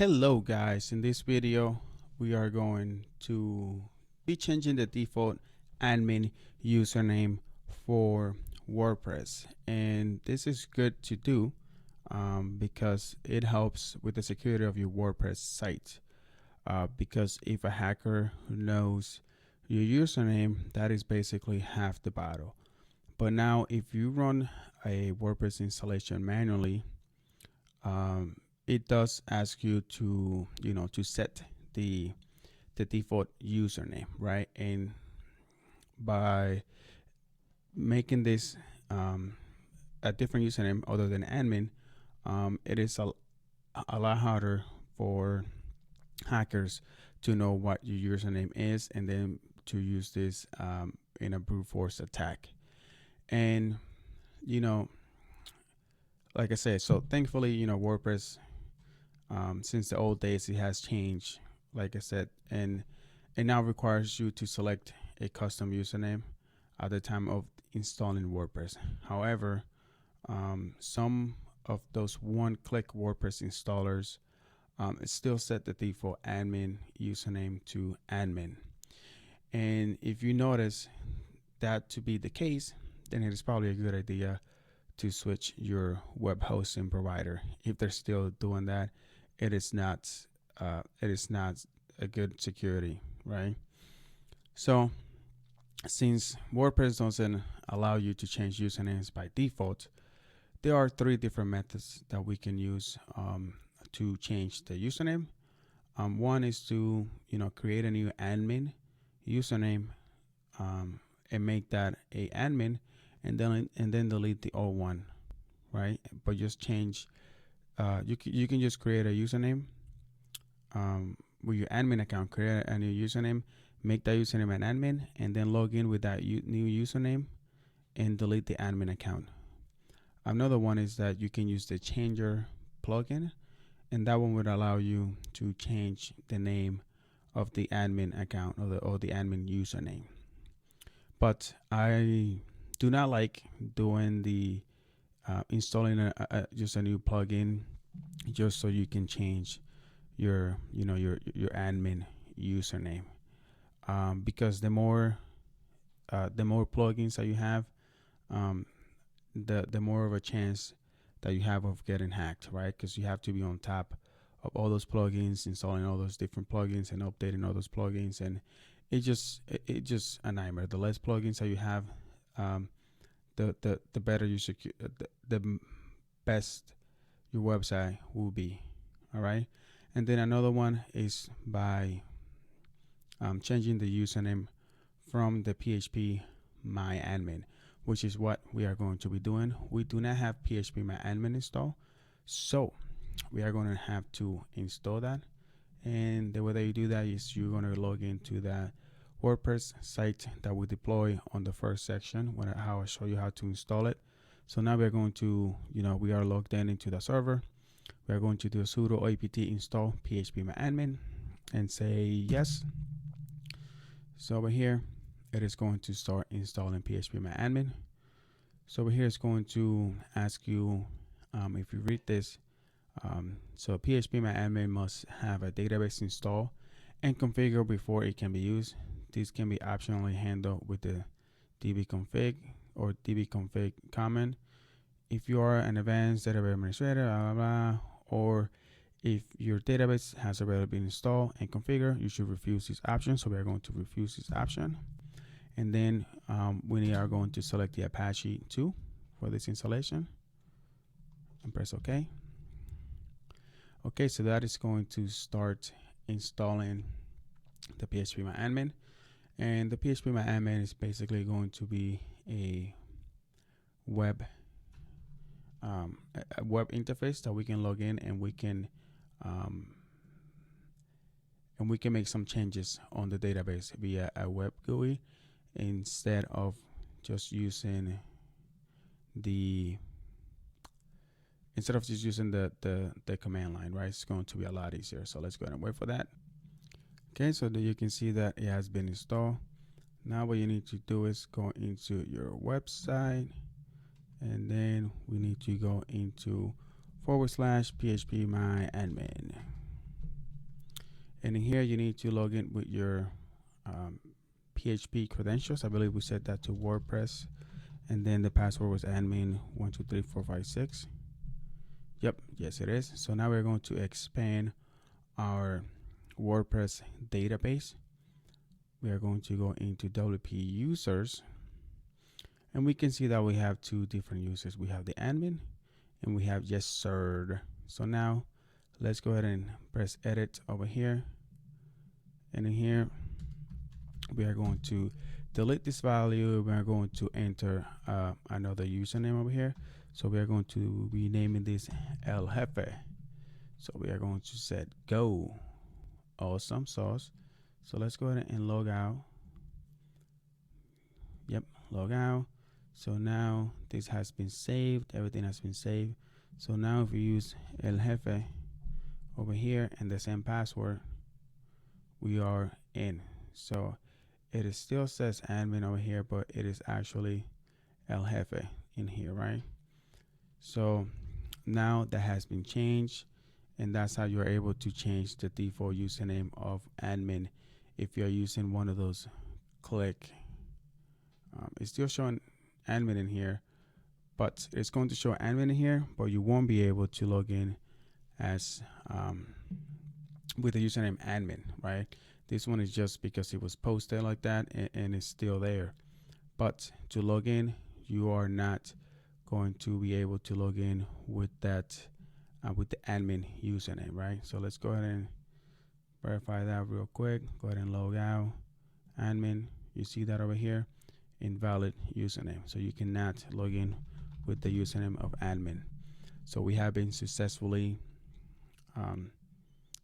Hello guys, in this video we are going to be changing the default admin username for WordPress, and this is good to do because it helps with the security of your WordPress site, because if a hacker knows your username, that is basically half the battle. But now if you run a WordPress installation manually, it does ask you to set the default username, right? And by making this a different username other than admin, it is a lot harder for hackers to know what your username is and then to use this in a brute force attack. And like I said, so thankfully WordPress, since the old days, it has changed, like I said, and it now requires you to select a custom username at the time of installing WordPress. However, some of those one-click WordPress installers still set the default admin username to admin. And if you notice that to be the case, then it is probably a good idea to switch your web hosting provider. If they're still doing that, it is not a good security, right? So since WordPress doesn't allow you to change usernames by default, there are 3 different methods that we can use to change the username. One is to create a new admin username and make that a admin, and then delete the old one, right? But just change. You can just create a username with your admin account, create a new username, make that username an admin, and then log in with that new username and delete the admin account. Another one is that you can use the changer plugin, and that one would allow you to change the name of the admin account or the admin username. But I do not like doing the installing just a new plugin just so you can change your admin username, because the more plugins that you have, the more of a chance that you have of getting hacked, right? Because you have to be on top of all those plugins, installing all those different plugins and updating all those plugins, and it's just a nightmare. The less plugins that you have, the better you secure, the best your website will be. All right. And then another one is by changing the username from the phpMyAdmin, which is what we are going to be doing. We do not have phpMyAdmin installed, so we are going to have to install that. And the way that you do that is you're going to log into that WordPress site that we deploy on the first section when I show you how to install it. So now we're going to, we are logged in into the server. We are going to do a sudo apt install phpMyAdmin and say yes. So over here, it is going to start installing phpMyAdmin. So over here, it's going to ask you, if you read this, so phpMyAdmin must have a database installed and configured before it can be used. This can be optionally handled with the dbconfig or dbconfig command. If you are an advanced database administrator, blah, blah, blah, or if your database has already been installed and configured, you should refuse this option. So we are going to refuse this option. And then we are going to select the Apache 2 for this installation and press OK. Okay, so that is going to start installing the phpMyAdmin. And the phpMyAdmin is basically going to be a web interface that we can log in, and we can make some changes on the database via a web GUI instead of just using the command line, right? It's going to be a lot easier. So let's go ahead and wait for that. Okay, so that you can see that it has been installed. Now what you need to do is go into your website, and then we need to go into /phpMyAdmin. And in here, you need to log in with your PHP credentials. I believe we set that to WordPress. And then the password was admin123456. Yep, yes it is. So now we're going to expand our WordPress database. We are going to go into WP users. And we can see that we have two different users. We have the admin and we have yes sir. So now let's go ahead and press edit over here. And in here, we are going to delete this value. We are going to enter another username over here. So we are going to be naming this El Jefe. So we are going to set go. Awesome sauce. So let's go ahead and log out. Yep, log out. So now this has been saved. Everything has been saved. So now if we use El Jefe over here and the same password, we are in. So it still says admin over here, but it is actually El Jefe in here, right? So now that has been changed, and that's how you're able to change the default username of admin if you're using one of those click. It's still showing admin in here, but it's going to show admin in here, but you won't be able to log in as with the username admin, right? This one is just because it was posted like that and it's still there. But to log in, you are not going to be able to log in with that with the admin username, right? So let's go ahead and verify that real quick. Go ahead and log out. Admin, you see that over here, invalid username. So you cannot log in with the username of admin. So we have been successfully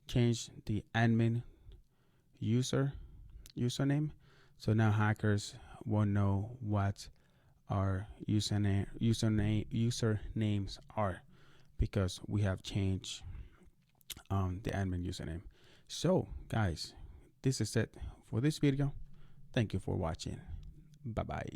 changed the admin username. So now hackers won't know what our usernames are, because we have changed the admin username. So guys, this is it for this video. Thank you for watching. Bye bye.